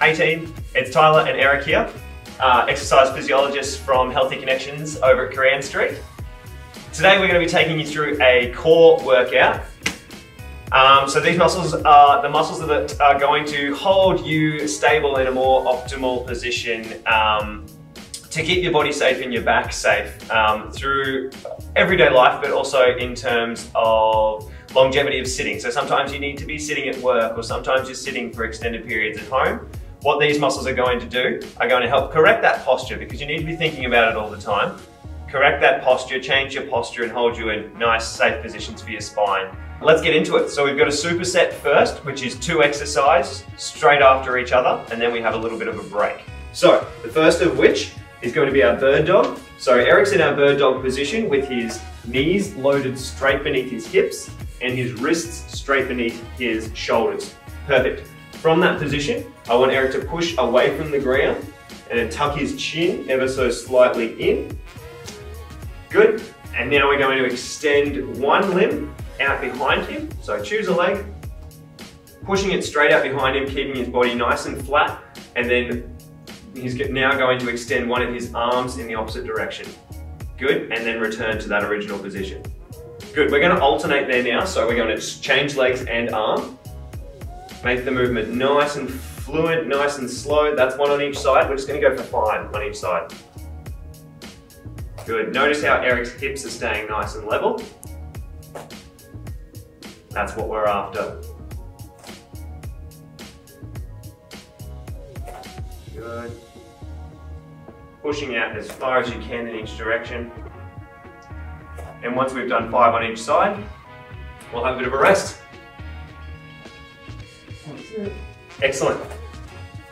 18. It's Tyler and Erik here, exercise physiologists from Healthy Connections over at Korean Street. Today we're going to be taking you through a core workout. So these muscles are the muscles that are going to hold you stable in a more optimal position to keep your body safe and your back safe through everyday life, but also in terms of longevity of sitting. So sometimes you need to be sitting at work, or sometimes you're sitting for extended periods at home. What these muscles are going to do are going to help correct that posture, because you need to be thinking about it all the time. Correct that posture, change your posture, and hold you in nice, safe positions for your spine. Let's get into it. So we've got a superset first, which is 2 exercises straight after each other, and then we have a little bit of a break. So the first of which is going to be our bird dog. So Erik's in our bird dog position with his knees loaded straight beneath his hips and his wrists straight beneath his shoulders. Perfect. From that position, I want Erik to push away from the ground and then tuck his chin ever so slightly in. Good. And now we're going to extend one limb out behind him. So choose a leg, pushing it straight out behind him, keeping his body nice and flat, and then he's now going to extend one of his arms in the opposite direction. Good, and then return to that original position. Good, we're going to alternate there now, so we're going to change legs and arm. Make the movement nice and fluid, nice and slow. That's 1 on each side. We're just going to go for 5 on each side. Good, notice how Erik's hips are staying nice and level. That's what we're after. Good. Pushing out as far as you can in each direction. And once we've done 5 on each side, we'll have a bit of a rest. Excellent.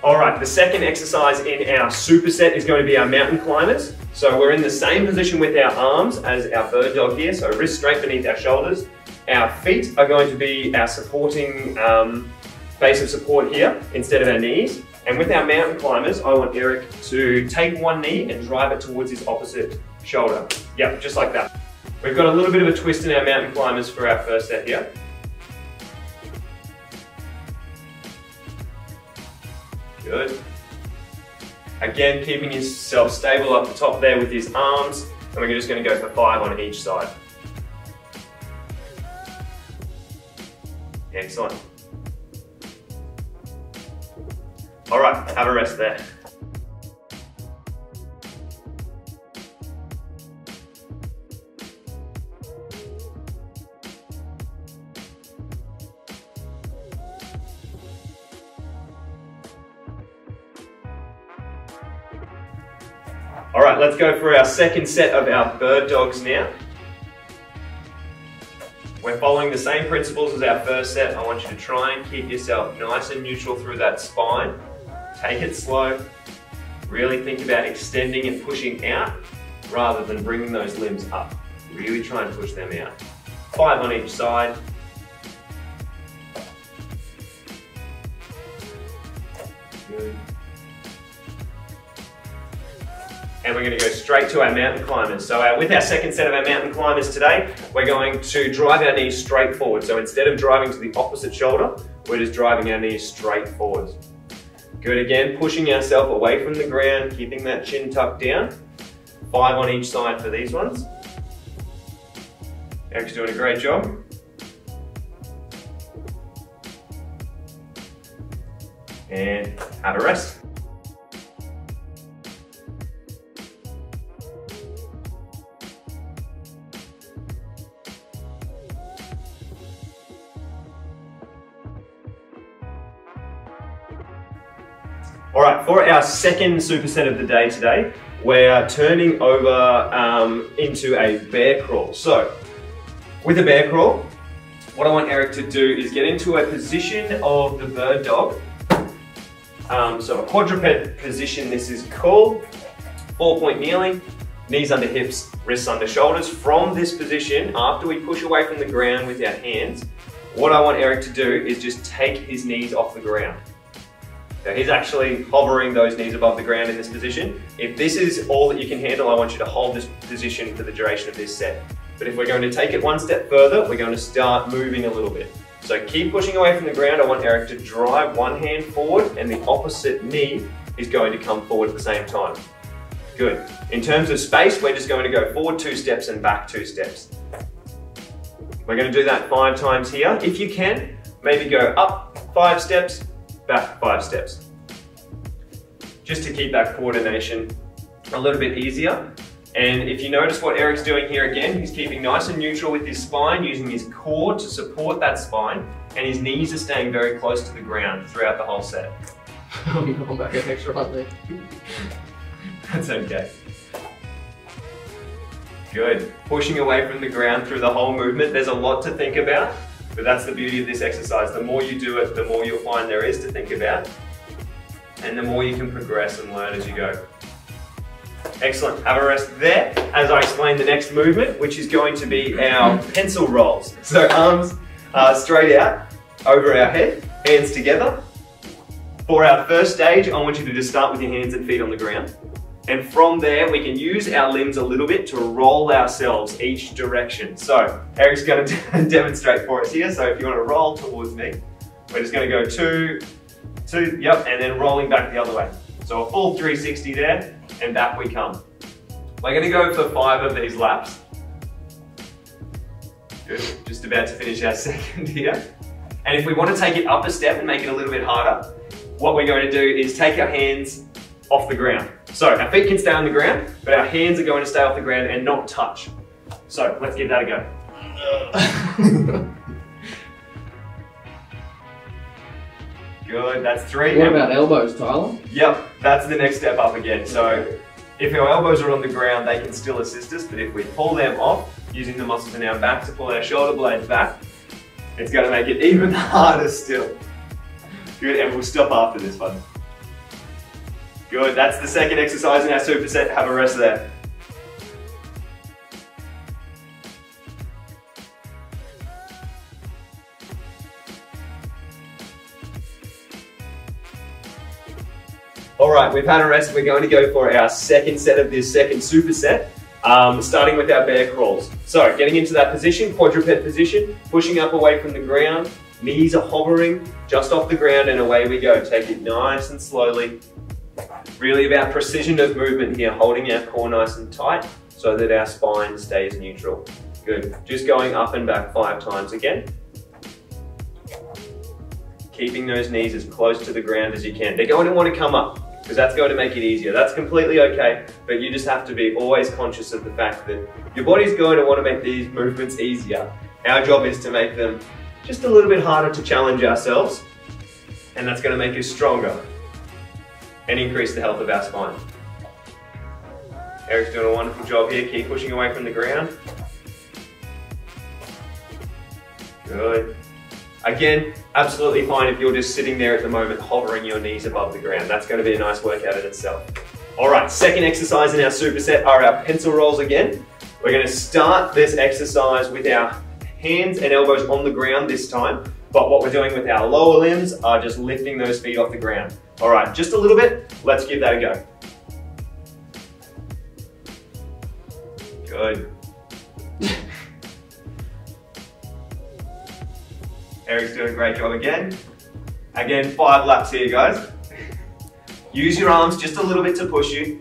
All right, the second exercise in our superset is going to be our mountain climbers. So we're in the same position with our arms as our bird dog here, so wrists straight beneath our shoulders. Our feet are going to be our supporting base of support here instead of our knees. And with our mountain climbers, I want Erik to take one knee and drive it towards his opposite shoulder. Yeah, just like that. We've got a little bit of a twist in our mountain climbers for our first set here. Good. Again, keeping yourself stable up the top there with his arms, and we're just going to go for 5 on each side. Excellent. All right, have a rest there. All right, let's go for our second set of our bird dogs now. We're following the same principles as our first set. I want you to try and keep yourself nice and neutral through that spine. Take it slow. Really think about extending and pushing out rather than bringing those limbs up. Really try and push them out. 5 on each side. Good. And we're going to go straight to our mountain climbers. So with our second set of our mountain climbers today, we're going to drive our knees straight forward. So instead of driving to the opposite shoulder, we're just driving our knees straight forward. Good, again, pushing ourselves away from the ground, keeping that chin tucked down. 5 on each side for these ones. Erik's doing a great job. And have a rest. All right, for our second superset of the day today, we're turning over into a bear crawl. So, with a bear crawl, what I want Erik to do is get into a position of the bird dog. So a quadruped position, this is called. 4-point kneeling, knees under hips, wrists under shoulders. From this position, after we push away from the ground with our hands, what I want Erik to do is just take his knees off the ground. So he's actually hovering those knees above the ground in this position. If this is all that you can handle, I want you to hold this position for the duration of this set. But if we're going to take it one step further, we're going to start moving a little bit. So keep pushing away from the ground. I want Erik to drive one hand forward and the opposite knee is going to come forward at the same time. Good. In terms of space, we're just going to go forward 2 steps and back 2 steps. We're going to do that 5 times here. If you can, maybe go up 5 steps, back 5 steps. Just to keep that coordination a little bit easier. And if you notice what Erik's doing here again, he's keeping nice and neutral with his spine, using his core to support that spine, and his knees are staying very close to the ground throughout the whole set. I'm back an extra one there. That's okay. Good. Pushing away from the ground through the whole movement. There's a lot to think about, but that's the beauty of this exercise. The more you do it, the more you'll find there is to think about, and the more you can progress and learn as you go. Excellent. Have a rest there as I explain the next movement, which is going to be our pencil rolls. So arms straight out over our head, hands together. For our first stage, I want you to just start with your hands and feet on the ground. And from there, we can use our limbs a little bit to roll ourselves each direction. So Erik's going to demonstrate for us here. So if you want to roll towards me, we're just going to go two, yep, and then rolling back the other way. So a full 360 there, and back we come. We're going to go for 5 of these laps. Good, just about to finish our second here. And if we want to take it up a step and make it a little bit harder, what we're going to do is take our hands off the ground. So our feet can stay on the ground, but our hands are going to stay off the ground and not touch. So let's give that a go. Good, that's 3. What about elbows, Tyler? Yep, that's the next step up again. So if our elbows are on the ground, they can still assist us, but if we pull them off, using the muscles in our back to pull our shoulder blades back, it's going to make it even harder still. Good, and we'll stop after this one. Good, that's the second exercise in our superset. Have a rest there. All right, we've had a rest. We're going to go for our second set of this second superset, starting with our bear crawls. So getting into that position, quadruped position, pushing up away from the ground, knees are hovering just off the ground, and away we go. Take it nice and slowly. Really about precision of movement here, holding our core nice and tight so that our spine stays neutral. Good, just going up and back 5 times again. Keeping those knees as close to the ground as you can. They're going to want to come up, because that's going to make it easier. That's completely okay, but you just have to be always conscious of the fact that your body's going to want to make these movements easier. Our job is to make them just a little bit harder to challenge ourselves, and that's going to make us stronger and increase the health of our spine. Erik's doing a wonderful job here. Keep pushing away from the ground. Good. Again, absolutely fine if you're just sitting there at the moment, hovering your knees above the ground. That's going to be a nice workout in itself. All right, second exercise in our superset are our pencil rolls again. We're going to start this exercise with our hands and elbows on the ground this time, but what we're doing with our lower limbs are just lifting those feet off the ground. All right, just a little bit. Let's give that a go. Good. Erik's doing a great job again. Again, 5 laps here, guys. Use your arms just a little bit to push you.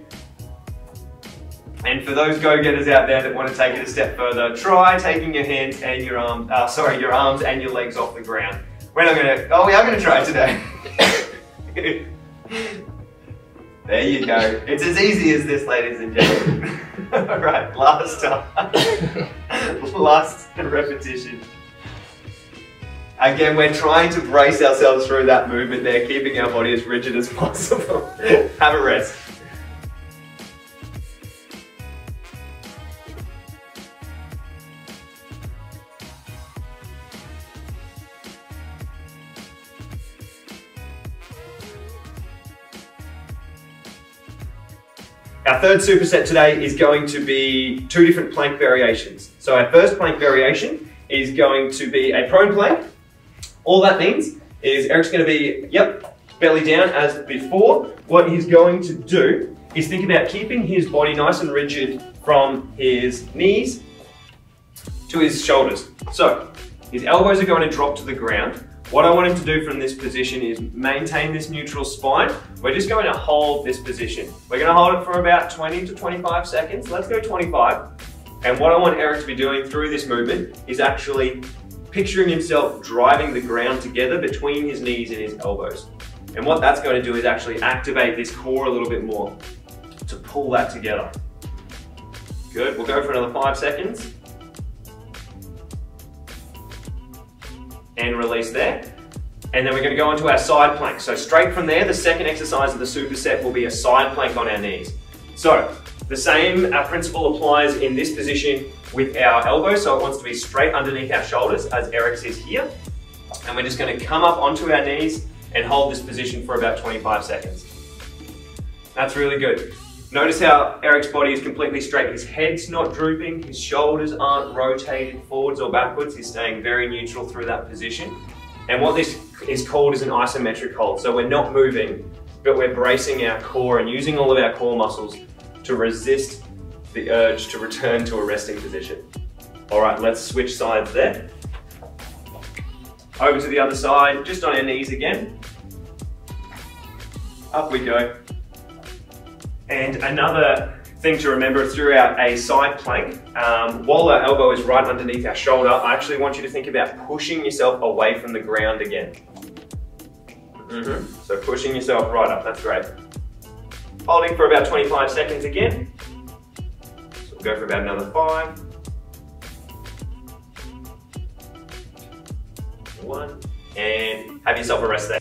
And for those go-getters out there that want to take it a step further, try taking your hands and your arms, your arms and your legs off the ground. We're not gonna, we are gonna try it today. There you go. It's as easy as this, ladies and gentlemen. All right, last time. Last repetition. Again, we're trying to brace ourselves through that movement there, keeping our body as rigid as possible. Have a rest. Our third superset today is going to be 2 different plank variations. So our first plank variation is going to be a prone plank. All that means is Erik's going to be, belly down as before. What he's going to do is think about keeping his body nice and rigid from his knees to his shoulders. So His elbows are going to drop to the ground. What I want him to do from this position is maintain this neutral spine. We're just going to hold this position. We're going to hold it for about 20 to 25 seconds. Let's go 25. And what I want Erik to be doing through this movement is actually picturing himself driving the ground together between his knees and his elbows. And what that's going to do is actually activate this core a little bit more to pull that together. Good, we'll go for another 5 seconds. And release there. And then we're going to go into our side plank. So straight from there, the second exercise of the superset will be a side plank on our knees. So the same principle applies in this position with our elbows. So it wants to be straight underneath our shoulders as Erik's is here. And we're just going to come up onto our knees and hold this position for about 25 seconds. That's really good. Notice how Erik's body is completely straight. His head's not drooping, his shoulders aren't rotated forwards or backwards. He's staying very neutral through that position. And what this is called is an isometric hold. So we're not moving, but we're bracing our core and using all of our core muscles to resist the urge to return to a resting position. All right, let's switch sides there. Over to the other side, just on our knees again. Up we go. And another thing to remember throughout a side plank, while our elbow is right underneath our shoulder, I actually want you to think about pushing yourself away from the ground again. So pushing yourself right up, that's great. Holding for about 25 seconds again. So we'll go for about another 5. 1, and have yourself a rest there.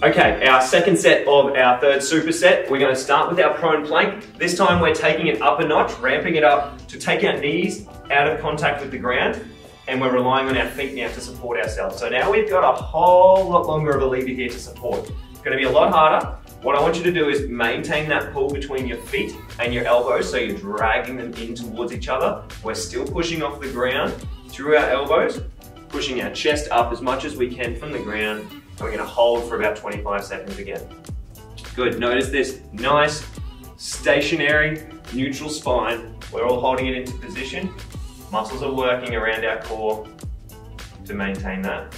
Okay, our second set of our third superset, we're going to start with our prone plank. This time we're taking it up a notch, ramping it up to take our knees out of contact with the ground, and we're relying on our feet now to support ourselves. So now we've got a whole lot longer of a lever here to support. It's going to be a lot harder. What I want you to do is maintain that pull between your feet and your elbows, so you're dragging them in towards each other. We're still pushing off the ground through our elbows, pushing our chest up as much as we can from the ground. And we're going to hold for about 25 seconds again. Good, notice this nice, stationary, neutral spine. We're all holding it into position. Muscles are working around our core to maintain that.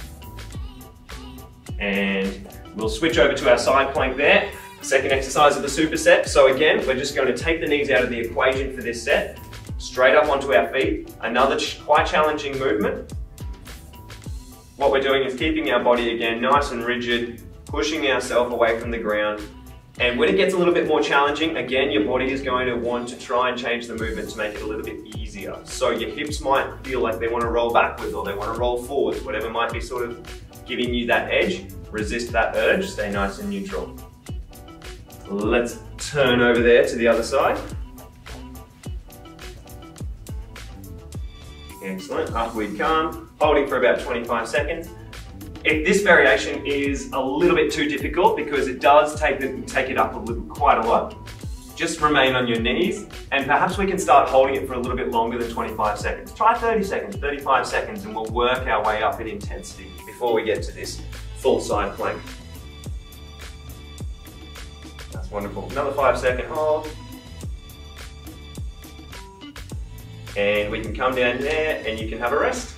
And we'll switch over to our side plank there. Second exercise of the superset. So again, we're just going to take the knees out of the equation for this set. Straight up onto our feet. Another quite challenging movement. What we're doing is keeping our body again nice and rigid, pushing ourselves away from the ground. And when it gets a little bit more challenging, again, your body is going to want to try and change the movement to make it a little bit easier. So your hips might feel like they want to roll backwards or they want to roll forwards, whatever might be sort of giving you that edge. Resist that urge, stay nice and neutral. Let's turn over there to the other side. Excellent, up we come, holding for about 25 seconds. If this variation is a little bit too difficult because it does take it up quite a lot, just remain on your knees and perhaps we can start holding it for a little bit longer than 25 seconds. Try 30 seconds, 35 seconds and we'll work our way up in intensity before we get to this full side plank. That's wonderful. Another 5-second hold. And we can come down there and you can have a rest.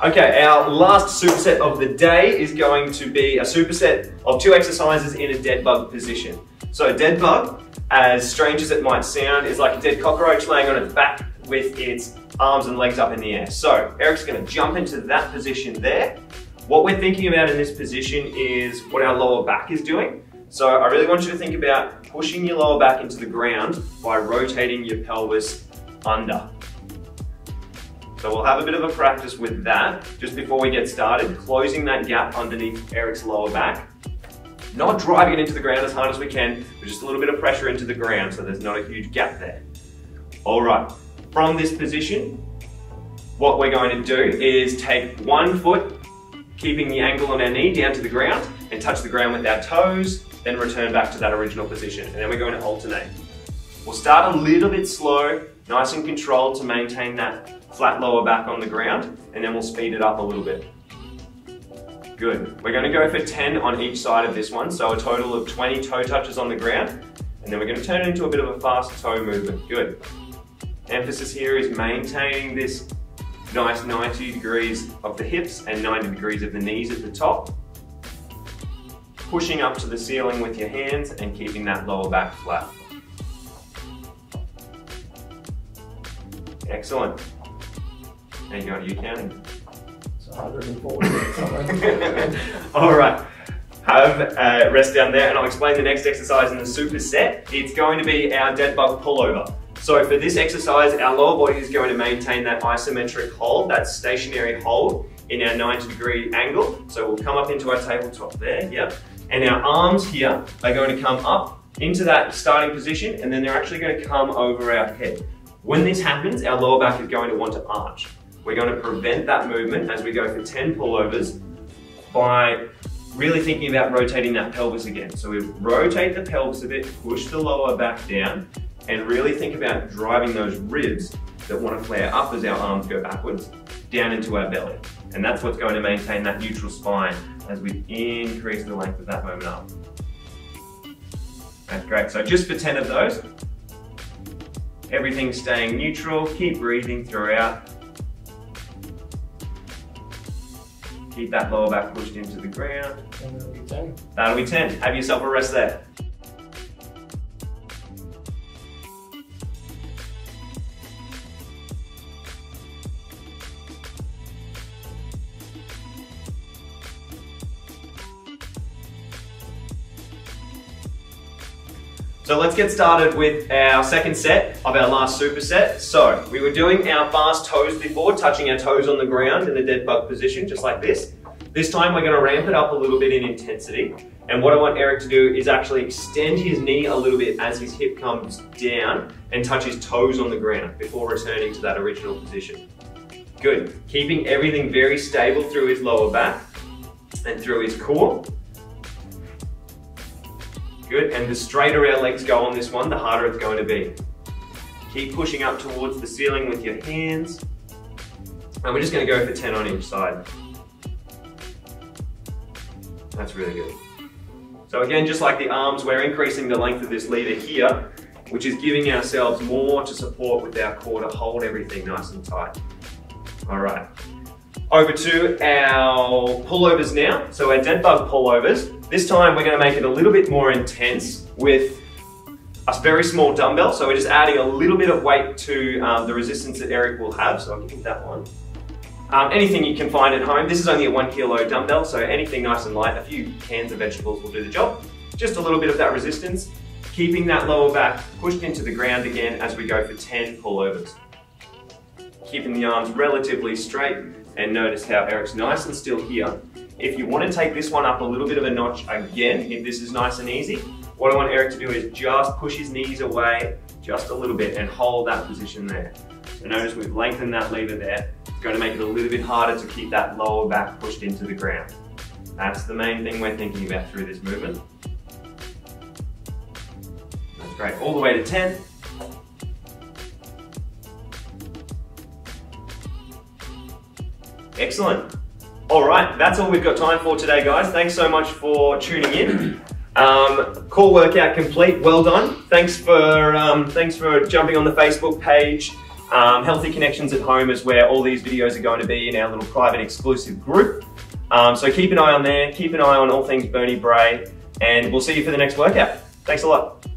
Okay, our last superset of the day is going to be a superset of 2 exercises in a dead bug position. So a dead bug, as strange as it might sound, is like a dead cockroach laying on its back with its arms and legs up in the air. So Erik's going to jump into that position there. What we're thinking about in this position is what our lower back is doing. So I really want you to think about pushing your lower back into the ground by rotating your pelvis under. So we'll have a bit of a practice with that just before we get started, closing that gap underneath Erik's lower back. Not driving it into the ground as hard as we can, but just a little bit of pressure into the ground so there's not a huge gap there. All right, from this position, what we're going to do is take 1 foot, keeping the angle on our knee down to the ground, and touch the ground with our toes, then return back to that original position. And then we're going to alternate. We'll start a little bit slow, nice and controlled to maintain that flat lower back on the ground, and then we'll speed it up a little bit. Good. We're going to go for 10 on each side of this one, so a total of 20 toe touches on the ground, and then we're going to turn it into a bit of a fast toe movement. Good. Emphasis here is maintaining this nice 90 degrees of the hips and 90 degrees of the knees at the top. Pushing up to the ceiling with your hands and keeping that lower back flat. Excellent. How you going? Are you counting? It's 140 or something. All right. Have a rest down there, and I'll explain the next exercise in the superset. It's going to be our dead bug pullover. So for this exercise, our lower body is going to maintain that isometric hold, that stationary hold in our 90-degree angle. So we'll come up into our tabletop there, yep. And our arms here are going to come up into that starting position, and then they're actually going to come over our head. When this happens, our lower back is going to want to arch. We're going to prevent that movement as we go for 10 pullovers by really thinking about rotating that pelvis again. So we rotate the pelvis a bit, push the lower back down, and really think about driving those ribs that want to flare up as our arms go backwards, down into our belly. And that's what's going to maintain that neutral spine as we increase the length of that moment up. That's great. So just for 10 of those, everything's staying neutral, keep breathing throughout. Keep that lower back pushed into the ground. And that'll be 10. That'll be 10. Have yourself a rest there. So let's get started with our second set of our last superset. So we were doing our fast toes before, touching our toes on the ground in a dead bug position, just like this. This time we're going to ramp it up a little bit in intensity. And what I want Erik to do is actually extend his knee a little bit as his hip comes down and touch his toes on the ground before returning to that original position. Good. Keeping everything very stable through his lower back and through his core. Good, and the straighter our legs go on this one, the harder it's going to be. Keep pushing up towards the ceiling with your hands. And we're just going to go for 10 on each side. That's really good. So again, just like the arms, we're increasing the length of this lever here, which is giving ourselves more to support with our core to hold everything nice and tight. All right. Over to our pullovers now. So our dead bug pullovers. This time we're going to make it a little bit more intense with a very small dumbbell. So we're just adding a little bit of weight to the resistance that Erik will have. So I'll give him that one. Anything you can find at home. This is only a 1 kilo dumbbell, so anything nice and light. A few cans of vegetables will do the job. Just a little bit of that resistance. Keeping that lower back pushed into the ground again as we go for 10 pullovers. Keeping the arms relatively straight. And notice how Erik's nice and still here. If you want to take this one up a little bit of a notch again, if this is nice and easy, what I want Erik to do is just push his knees away just a little bit and hold that position there. So notice we've lengthened that lever there. It's going to make it a little bit harder to keep that lower back pushed into the ground. That's the main thing we're thinking about through this movement. That's great. All the way to 10. Excellent. All right, that's all we've got time for today, guys. Thanks so much for tuning in. Core workout complete. Well done. Thanks for jumping on the Facebook page. Healthy Connections at Home is where all these videos are going to be in our little private exclusive group. So keep an eye on there. Keep an eye on all things Burnie Brae, and we'll see you for the next workout. Thanks a lot.